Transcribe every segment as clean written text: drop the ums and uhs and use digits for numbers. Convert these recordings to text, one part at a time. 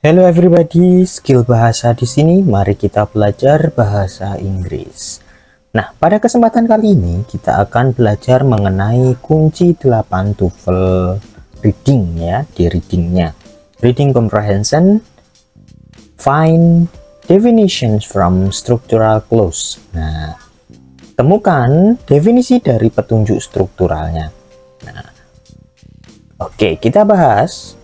Hello everybody, skill bahasa di sini. Mari kita belajar bahasa Inggris. Nah, pada kesempatan kali ini kita akan belajar mengenai kunci 8 TOEFL reading ya, di readingnya. Reading comprehension, find definitions from structural clause. Nah, temukan definisi dari petunjuk strukturalnya. Nah, oke, kita bahas.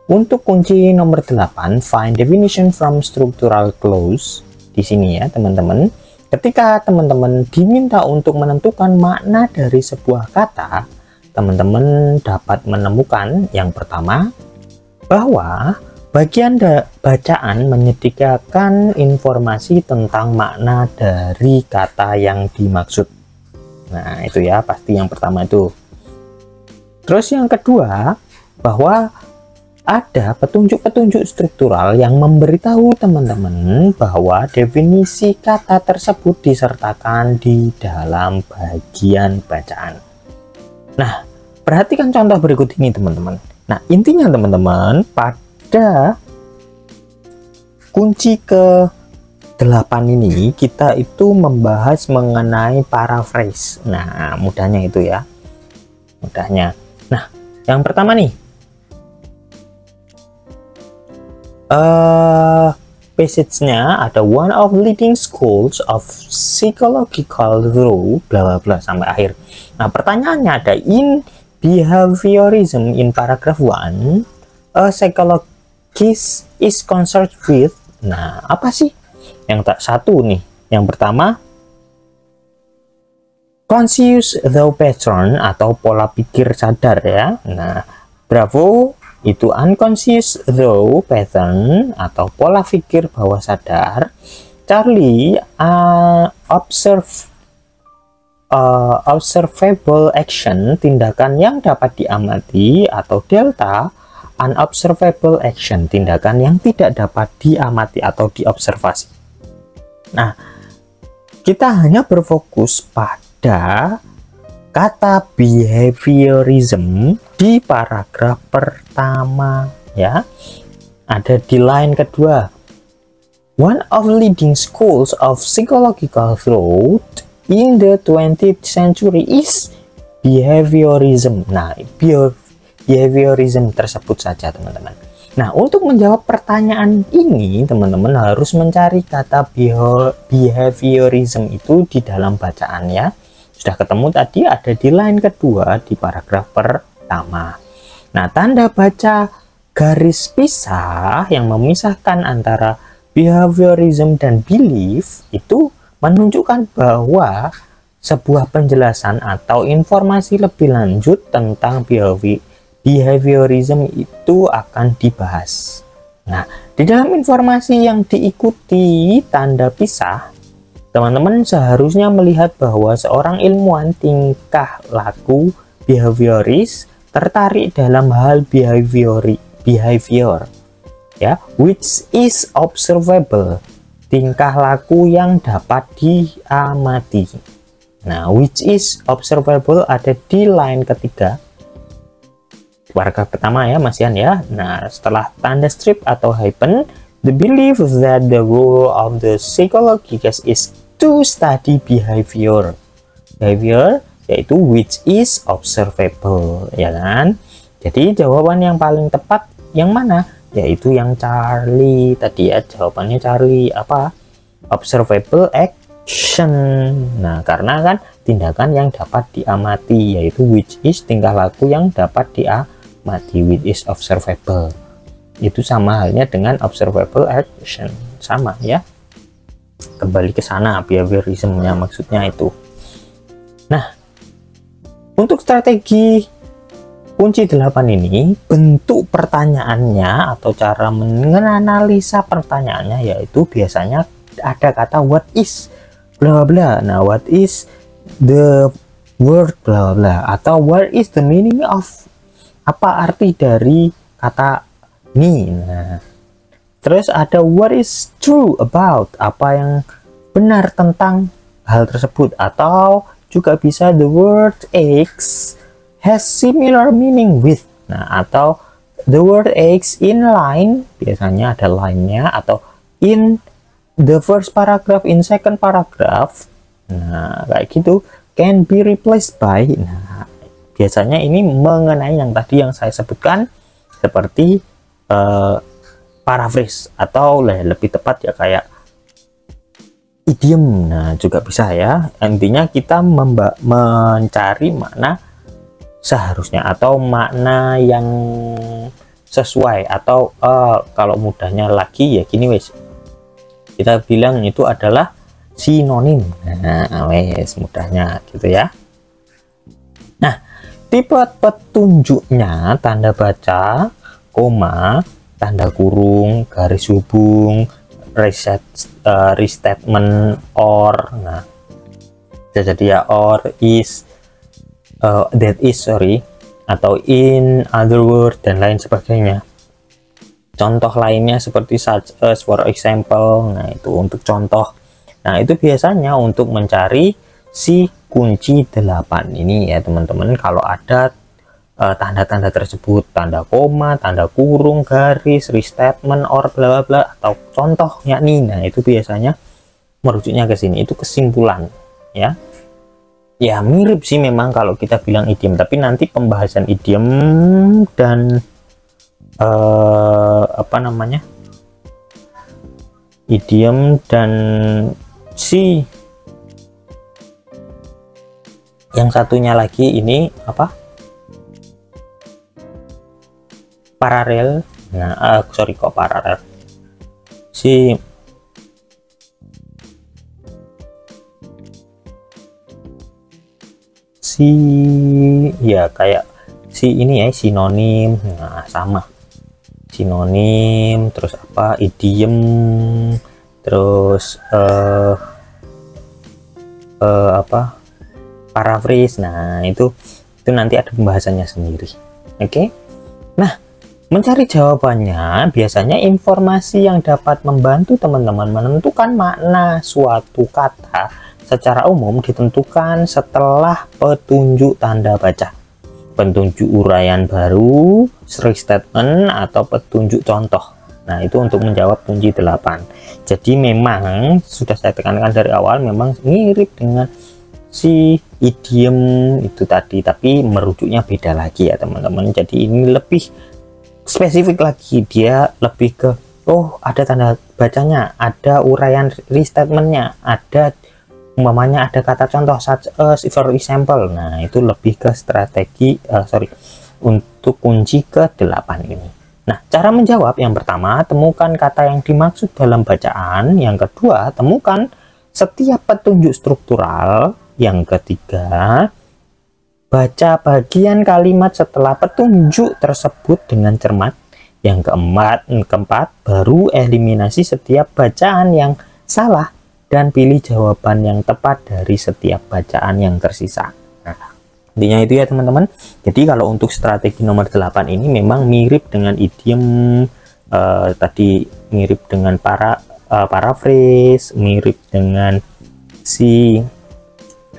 Untuk kunci nomor 8, find definition from structural clause. Di sini ya, teman-teman. Ketika teman-teman diminta untuk menentukan makna dari sebuah kata, teman-teman dapat menemukan yang pertama, bahwa bagian bacaan menyediakan informasi tentang makna dari kata yang dimaksud. Nah, itu ya, pasti yang pertama itu. Terus yang kedua, bahwa ada petunjuk-petunjuk struktural yang memberitahu teman-teman bahwa definisi kata tersebut disertakan di dalam bagian bacaan. Nah, perhatikan contoh berikut ini teman-teman. Nah, intinya teman-teman, pada kunci ke-8 ini kita itu membahas mengenai paraphrase. Nah, mudahnya itu ya. Mudahnya. Nah, yang pertama nih, passage-nya ada one of leading schools of psychological thought bla bla bla sampai akhir. Nah, pertanyaannya ada in behaviorism in paragraph 1 a psychologist is concerned with. Nah, apa sih yang tak satu nih? Yang pertama, conscious thought pattern atau pola pikir sadar ya. Nah, Bravo itu unconscious thought pattern atau pola pikir bawah sadar. Charlie observable action, tindakan yang dapat diamati, atau Delta unobservable action, tindakan yang tidak dapat diamati atau diobservasi. Nah, kita hanya berfokus pada kata behaviorism di paragraf pertama ya. Ada di line kedua. One of leading schools of psychological thought in the 20th century is behaviorism. Nah, behaviorism tersebut saja teman-teman. Nah, untuk menjawab pertanyaan ini teman-teman harus mencari kata behaviorism itu di dalam bacaan ya. Sudah ketemu tadi, ada di line kedua di paragraf pertama. Nah, tanda baca garis pisah yang memisahkan antara behaviorism dan belief itu menunjukkan bahwa sebuah penjelasan atau informasi lebih lanjut tentang behaviorism itu akan dibahas. Nah, di dalam informasi yang diikuti tanda pisah, teman-teman seharusnya melihat bahwa seorang ilmuwan tingkah laku behavioris tertarik dalam hal behavior ya, which is observable, tingkah laku yang dapat diamati. Nah, which is observable ada di line ketiga paragraf pertama ya, Masian ya. Nah, setelah tanda strip atau hyphen, the belief that the goal of the psychologist is to study behavior yaitu which is observable ya kan. Jadi jawaban yang paling tepat yang mana? Yaitu yang Charlie tadi ya, jawabannya Charlie apa? Observable action. Nah, karena kan tindakan yang dapat diamati, yaitu which is tingkah laku yang dapat diamati, which is observable. Itu sama halnya dengan observable action, sama ya. Kembali ke sana behaviorismnya maksudnya itu. Nah, untuk strategi kunci 8 ini, bentuk pertanyaannya atau cara menganalisa pertanyaannya yaitu biasanya ada kata what is bla bla. Nah, what is the word bla bla, atau what is the meaning of, apa arti dari kata ini. Nah, terus ada what is true about, apa yang benar tentang hal tersebut, atau juga bisa the word X has similar meaning with. Nah, atau the word X in line, biasanya ada line-nya, atau in the first paragraph, in second paragraph. Nah, kayak gitu, can be replaced by. Nah, biasanya ini mengenai yang tadi yang saya sebutkan, seperti paraphrase, atau lebih tepat ya kayak idiom. Nah, juga bisa ya. Intinya kita mencari makna seharusnya, atau makna yang sesuai, atau kalau mudahnya lagi ya gini wes, kita bilang itu adalah sinonim. Nah, wes mudahnya gitu ya. Nah, tipe petunjuknya tanda baca, koma, tanda kurung, garis hubung, restatement, or. Nah, jadi ya or, is, that is, sorry, atau in other word, dan lain sebagainya. Contoh lainnya seperti such as, for example. Nah, itu untuk contoh. Nah, itu biasanya untuk mencari si kunci 8 ini ya teman-teman. Kalau ada tanda-tanda tersebut, tanda koma, tanda kurung, garis, restatement, or, bla bla bla, atau contohnya nih. Nah, itu biasanya merujuknya ke sini, itu kesimpulan ya. Ya mirip sih memang kalau kita bilang idiom, tapi nanti pembahasan idiom dan apa namanya, idiom dan si yang satunya lagi ini apa, paralel. Nah, sorry kok paralel, si ya kayak si ini ya, sinonim. Nah, sama sinonim, terus apa, idiom, terus apa, paraphrase. Nah, itu nanti ada pembahasannya sendiri. Oke. Nah, mencari jawabannya biasanya informasi yang dapat membantu teman-teman menentukan makna suatu kata secara umum ditentukan setelah petunjuk tanda baca, petunjuk uraian baru, restatement, atau petunjuk contoh. Nah, itu untuk menjawab kunci 8. Jadi memang sudah saya tekankan dari awal, memang mirip dengan si idiom itu tadi, tapi merujuknya beda lagi ya teman-teman. Jadi ini lebih spesifik lagi, dia lebih ke ada tanda bacanya, ada uraian restatementnya, ada umpamanya ada kata contoh such as, for example. Nah, itu lebih ke strategi untuk kunci ke-8 ini. Nah, cara menjawab yang pertama, temukan kata yang dimaksud dalam bacaan. Yang kedua, temukan setiap petunjuk struktural. Yang ketiga, baca bagian kalimat setelah petunjuk tersebut dengan cermat. Yang keempat, baru eliminasi setiap bacaan yang salah dan pilih jawaban yang tepat dari setiap bacaan yang tersisa. Nah, intinya itu ya teman-teman. Jadi kalau untuk strategi nomor 8 ini memang mirip dengan idiom tadi, mirip dengan paraphrase, mirip dengan si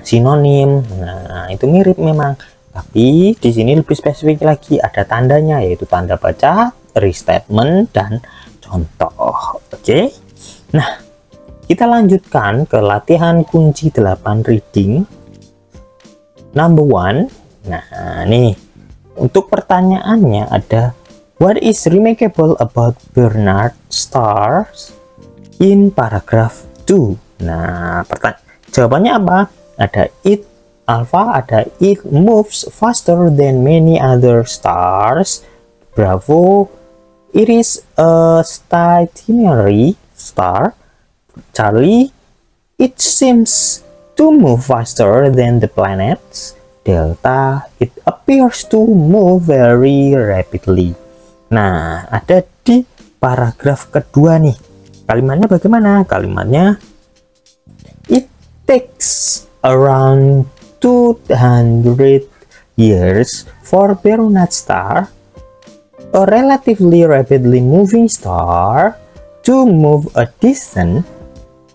sinonim. Nah, itu mirip memang, tapi di sini lebih spesifik lagi, ada tandanya, yaitu tanda baca, restatement, dan contoh. Oke. Nah, kita lanjutkan ke latihan kunci 8 reading number 1. Nah, nih untuk pertanyaannya ada, what is remarkable about Bernard stars in paragraph 2? Nah, jawabannya apa? Ada it alpha, ada it moves faster than many other stars. Bravo, it is a stationary star. Charlie, it seems to move faster than the planets. Delta, it appears to move very rapidly. Nah, ada di paragraf kedua nih. Kalimatnya bagaimana? Kalimatnya, it takes around 200 years for Bernard star, a relatively rapidly moving star, to move a distance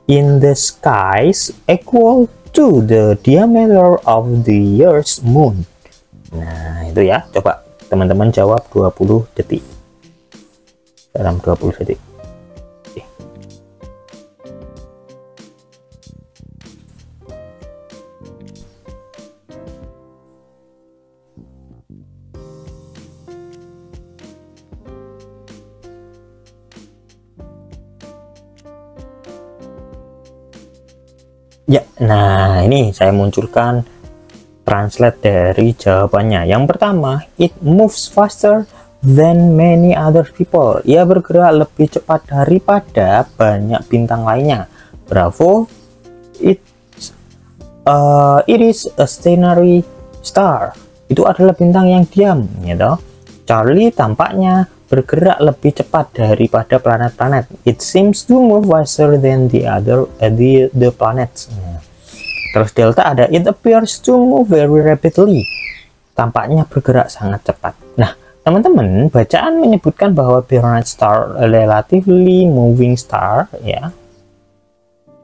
in the skies equal to the diameter of the Earth's moon. Nah, itu ya, coba teman-teman jawab 20 detik. Dalam 20 detik. Oke. Ya, nah ini saya munculkan translate dari jawabannya. Yang pertama, it moves faster than many other people. Ia bergerak lebih cepat daripada banyak bintang lainnya. Bravo. It is a stationary star. Itu adalah bintang yang diam, gitu. Charlie tampaknya bergerak lebih cepat daripada planet-planet. It seems to move faster than the planets. Terus delta ada it appears to move very rapidly. Tampaknya bergerak sangat cepat. Nah, teman-teman, bacaan menyebutkan bahwa Barnard star relatively moving star, ya.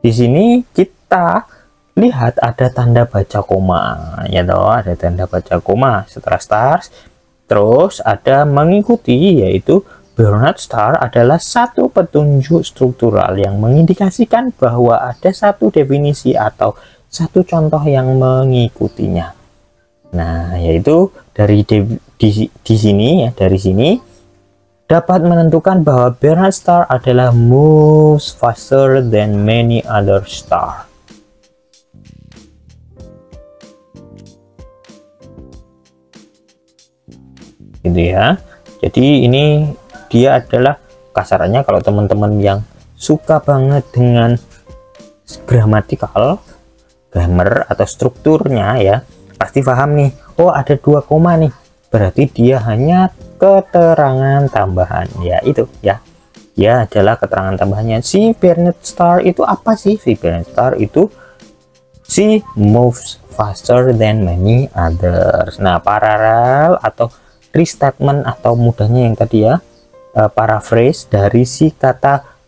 Di sini kita lihat ada tanda baca koma, ya toh, ada tanda baca koma setelah stars. Terus ada mengikuti, yaitu Barnard star adalah satu petunjuk struktural yang mengindikasikan bahwa ada satu definisi atau satu contoh yang mengikutinya. Nah, yaitu dari di sini ya, dari sini dapat menentukan bahwa Barnard star adalah moves faster than many other star. Gitu ya. Jadi ini dia adalah kasarannya, kalau teman-teman yang suka banget dengan grammar atau strukturnya ya, pasti paham nih. Oh, ada 2 koma nih, berarti dia hanya keterangan tambahan, ya itu ya. Dia adalah keterangan tambahannya. Si Barnard star itu apa sih? Si Barnard star itu si moves faster than many others. Nah, paralel atau restatement atau mudahnya yang tadi ya, paraphrase dari si kata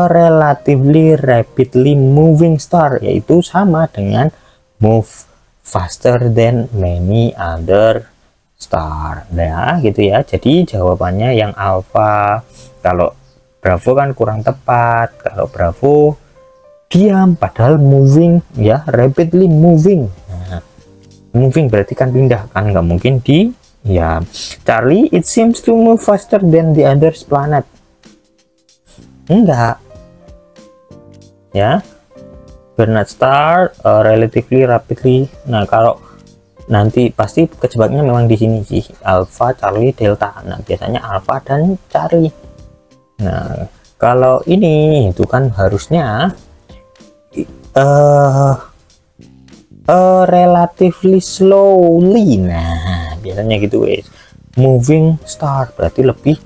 relatively rapidly moving star, yaitu sama dengan move faster than many other star. Nah, gitu ya. Jadi jawabannya yang alpha. Kalau Bravo kan kurang tepat. Kalau Bravo diam, padahal moving ya, rapidly moving. Nah, moving berarti kan pindah, kan nggak mungkin di ya. Charlie, it seems to move faster than the others planet. Enggak. Ya. Barnard star relatively rapidly. Nah, kalau nanti pasti kejebaknya memang di sini sih. Alpha, Charlie, Delta. Nah, biasanya Alpha dan Charlie. Nah, kalau ini itu kan harusnya relatively slowly. Nah, biasanya gitu guys. Moving star berarti lebih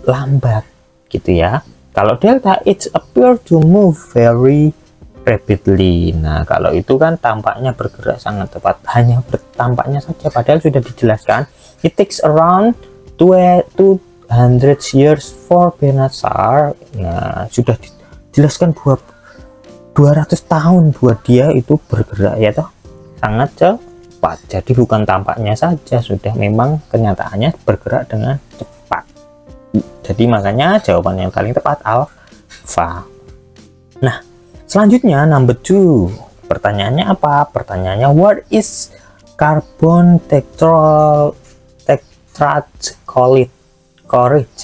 lambat gitu ya. Kalau delta, it appear to move very rapidly. Nah, kalau itu kan tampaknya bergerak sangat cepat. Hanya tampaknya saja, padahal sudah dijelaskan it takes around 200 years for Barnard star. Nah, sudah dijelaskan buat 200 tahun buat dia itu bergerak ya toh, sangat cepat. Jadi bukan tampaknya saja, sudah memang kenyataannya bergerak dengan cepat. Jadi makanya jawaban yang paling tepat alpha. Nah, selanjutnya number 2. Pertanyaannya apa? Pertanyaannya what is carbon tetrachloride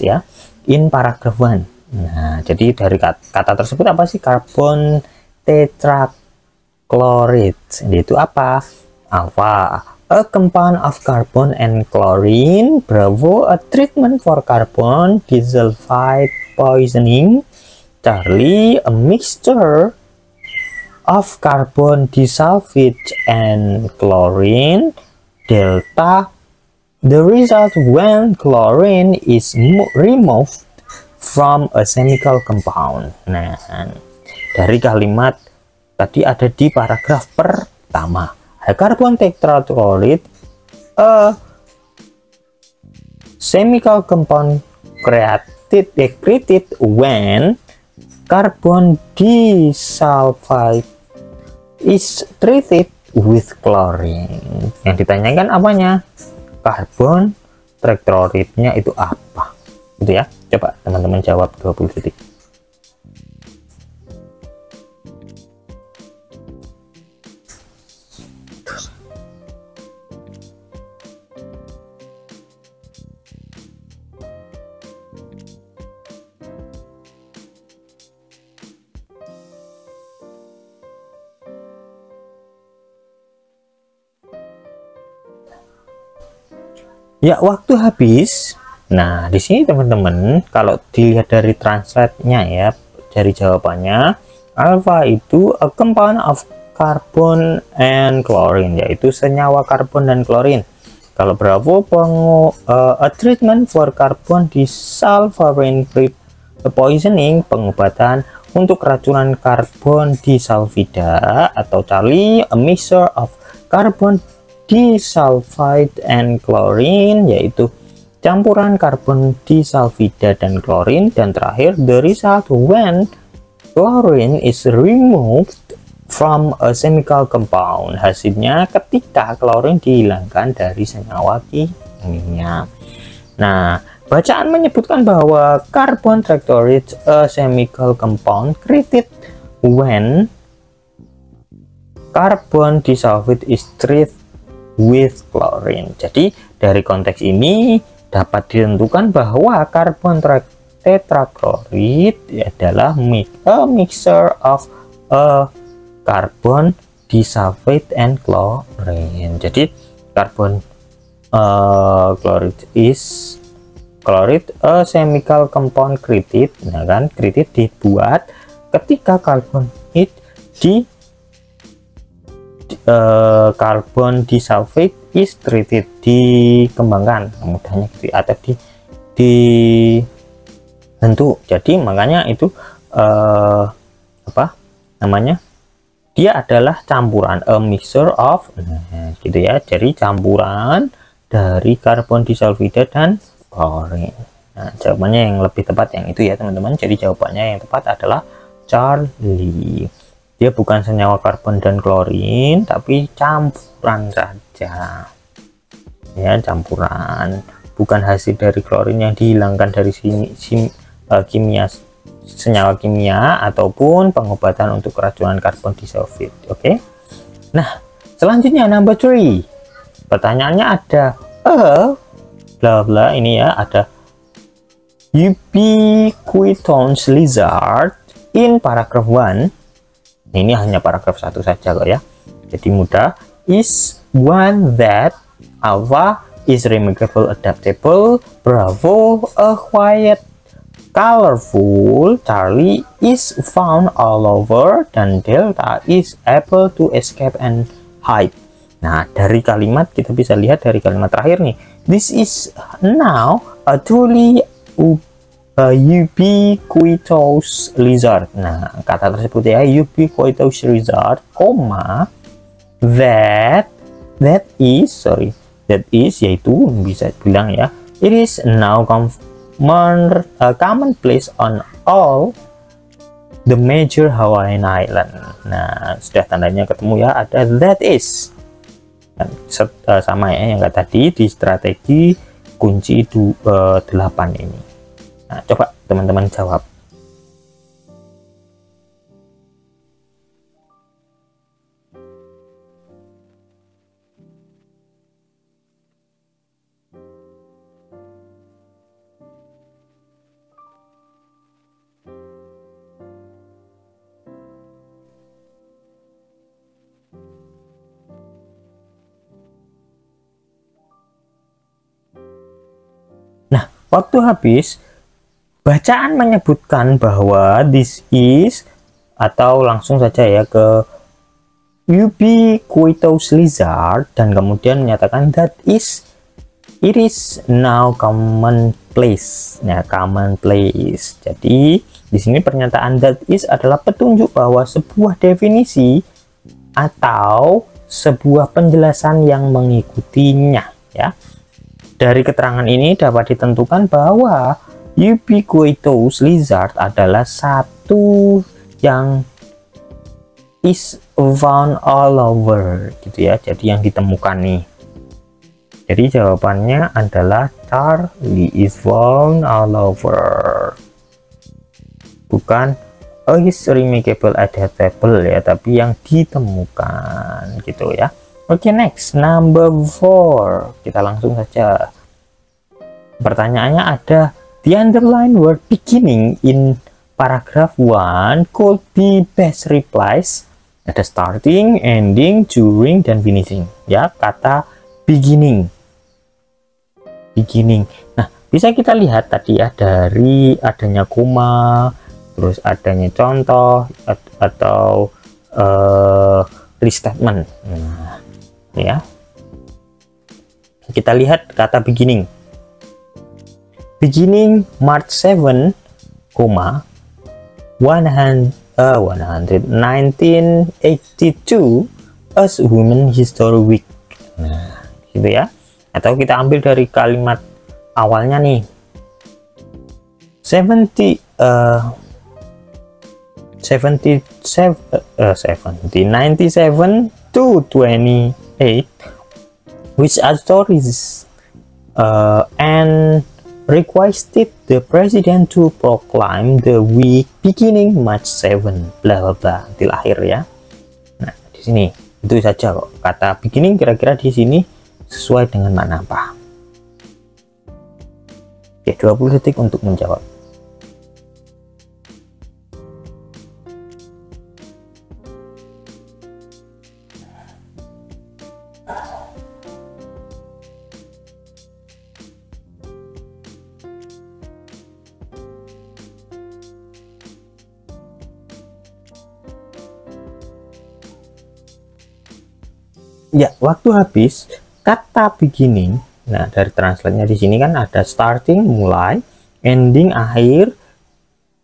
ya in paragraph 1. Nah, jadi dari kata tersebut apa sih carbon tetrachloride? Itu apa? Alpha, a compound of carbon and chlorine. Bravo, a treatment for carbon disulfide poisoning. Charlie, a mixture of carbon disulfide and chlorine. Delta, the result when chlorine is removed from a chemical compound. Nah, dari kalimat tadi ada di paragraf pertama, carbon tetrachloride, a chemical compound created when carbon disulfide is treated with chlorine. Yang ditanyakan apanya? Carbon tetrachloride-nya itu apa? Gitu ya. Coba teman-teman jawab 20 detik. Ya, waktu habis. Nah, di sini teman-teman, kalau dilihat dari translate-nya ya, dari jawabannya, alpha itu a compound of carbon and chlorine, yaitu senyawa karbon dan klorin. Kalau Bravo, a treatment for carbon disulfide poisoning, pengobatan untuk keracunan karbon disulfida. Atau Charlie, a mixture of carbon disulfide and chlorine, yaitu campuran karbon disulfida dan klorin. Dan terakhir, the result when chlorine is removed from a chemical compound, hasilnya ketika klorin dihilangkan dari senyawa kimia. Nah, bacaan menyebutkan bahwa carbon tetrachloride, a chemical compound created when carbon disulfide is treated with chlorine. Jadi dari konteks ini dapat ditentukan bahwa karbon tetrachloride adalah a mixture of a carbon disulfide and chlorine. Jadi karbon chloride a chemical compound created, nah kan, created dibuat ketika karbon carbon disulfide is treated, dikembangkan, mudahnya gitu, atau dibentuk. Jadi makanya itu apa namanya, dia adalah campuran, a mixture of, nah, gitu ya. Jadi campuran dari karbon disulfida dan klorin. Nah, jawabannya yang lebih tepat yang itu ya teman-teman. Jadi jawabannya yang tepat adalah Charlie. Dia bukan senyawa karbon dan klorin, tapi campuran saja. Ya, campuran. Bukan hasil dari klorin yang dihilangkan dari senyawa kimia ataupun pengobatan untuk keracunan karbon disulfide. Oke. Nah, selanjutnya number 3. Pertanyaannya ada bla bla, ini ya, ada ubiquitous lizard in paragraph 1. Ini hanya paragraf 1 saja kok ya, jadi mudah. Is one that alpha is remarkable, adaptable, Bravo a quiet, colorful, Charlie is found all over, dan Delta is able to escape and hide. Nah, dari kalimat kita bisa lihat dari kalimat terakhir nih, this is now a truly ubiquitous lizard. Nah, kata tersebut ya, ubiquitous lizard, that is yaitu bisa bilang ya, it is now commonplace on all the major Hawaiian island. Nah, sudah tandanya ketemu ya, ada that is. Dan, sama ya yang tadi di strategi kunci 8 ini. Nah, coba teman-teman jawab. Nah, waktu habis. Bacaan menyebutkan bahwa this is, atau langsung saja ya ke ubiquitous lizard, dan kemudian menyatakan that is, it is now commonplace. Nah, commonplace. Jadi di sini pernyataan that is adalah petunjuk bahwa sebuah definisi atau sebuah penjelasan yang mengikutinya ya. Dari keterangan ini dapat ditentukan bahwa ubiquitous lizard adalah satu yang is found all over gitu ya, jadi yang ditemukan nih Jadi jawabannya adalah Charlie is found all over. Bukan is remarkable adaptable ya, tapi yang ditemukan gitu ya. Oke, next number 4. Kita langsung saja. Pertanyaannya ada, the underline word beginning in paragraph 1 could be best replaced. Ada starting, ending, during, dan finishing ya. Kata beginning. Nah, bisa kita lihat tadi ya, dari adanya koma, terus adanya contoh atau restatement. Nah, ya. Kita lihat kata beginning. Beginning March 7, 1982 as Women History Week. Nah, gitu ya. Atau kita ambil dari kalimat awalnya nih, 97 97 to 28, which are stories and requested the president to proclaim the week beginning March 7, bla bla bla, di akhir ya. Nah, di sini itu saja kok. Kata beginning kira-kira di sini sesuai dengan makna apa? Oke, 20 detik untuk menjawab. Ya, waktu habis. Kata beginning, nah dari translate-nya di sini kan ada starting mulai, ending akhir,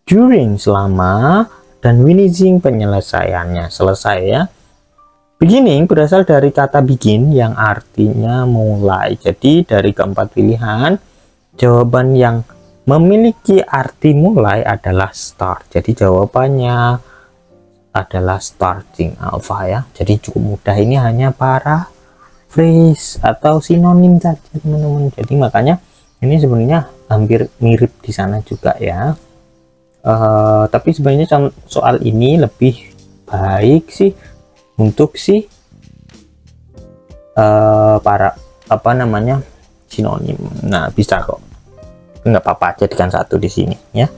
during selama, dan finishing penyelesaiannya selesai ya. Beginning berasal dari kata begin yang artinya mulai. Jadi dari keempat pilihan, jawaban yang memiliki arti mulai adalah start. Jadi jawabannya adalah starting alpha ya. Jadi cukup mudah, ini hanya para phrase atau sinonim saja teman-teman. Jadi makanya ini sebenarnya hampir mirip di sana juga ya. Tapi sebenarnya soal ini lebih baik sih untuk para sinonim. Nah, bisa kok, nggak apa-apa, jadikan satu di sini ya.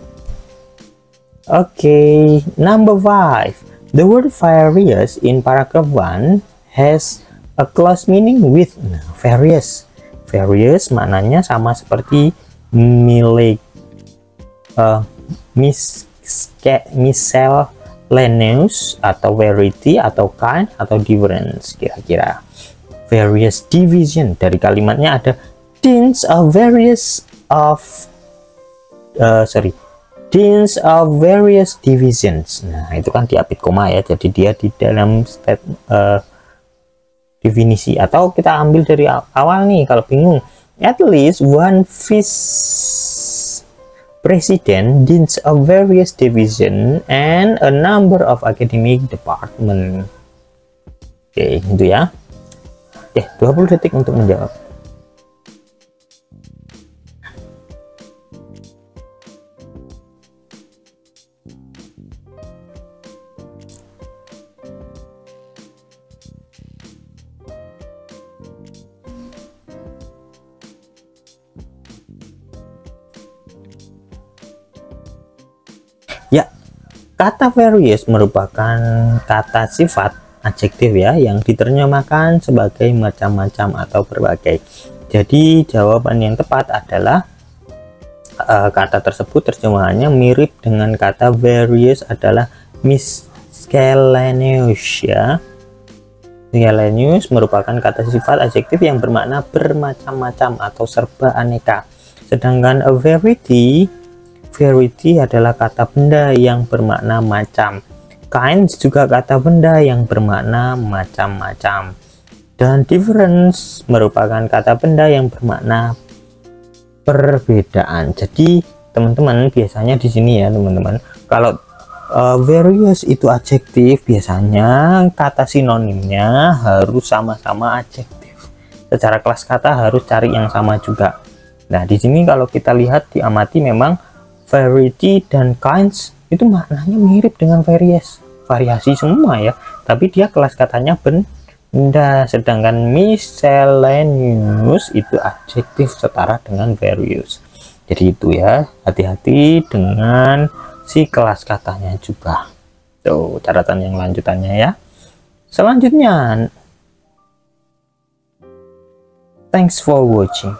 Oke, number 5. The word various in paragraph 1 has a close meaning with. Nah, various maknanya sama seperti miscellaneous atau variety atau kind atau difference. Kira-kira various division, dari kalimatnya ada deans of various divisions. Nah, itu kan diapit koma ya, jadi dia di dalam definisi. Atau kita ambil dari awal nih kalau bingung, at least one vice president deans of various division and a number of academic department. Oke, itu ya. 20 detik untuk menjawab. Ya, kata various merupakan kata sifat adjektif ya, yang diterjemahkan sebagai macam-macam atau berbagai. Jadi jawaban yang tepat adalah kata tersebut terjemahannya mirip dengan kata various adalah miscellaneous ya. Miscellaneous merupakan kata sifat adjektif yang bermakna bermacam-macam atau serba aneka. Sedangkan a variety adalah kata benda yang bermakna macam. Kinds juga kata benda yang bermakna macam-macam. Dan difference merupakan kata benda yang bermakna perbedaan. Jadi teman-teman biasanya di sini ya teman-teman, kalau various itu adjektif, biasanya kata sinonimnya harus sama-sama adjektif. secara kelas kata harus cari yang sama juga. Nah, di sini kalau kita lihat diamati memang variety dan kinds itu maknanya mirip dengan variasi semua ya, tapi dia kelas katanya benda, sedangkan miscellaneous itu adjektif setara dengan various. Jadi itu ya, hati-hati dengan si kelas katanya juga. Tuh catatan yang lanjutannya ya. Selanjutnya, thanks for watching.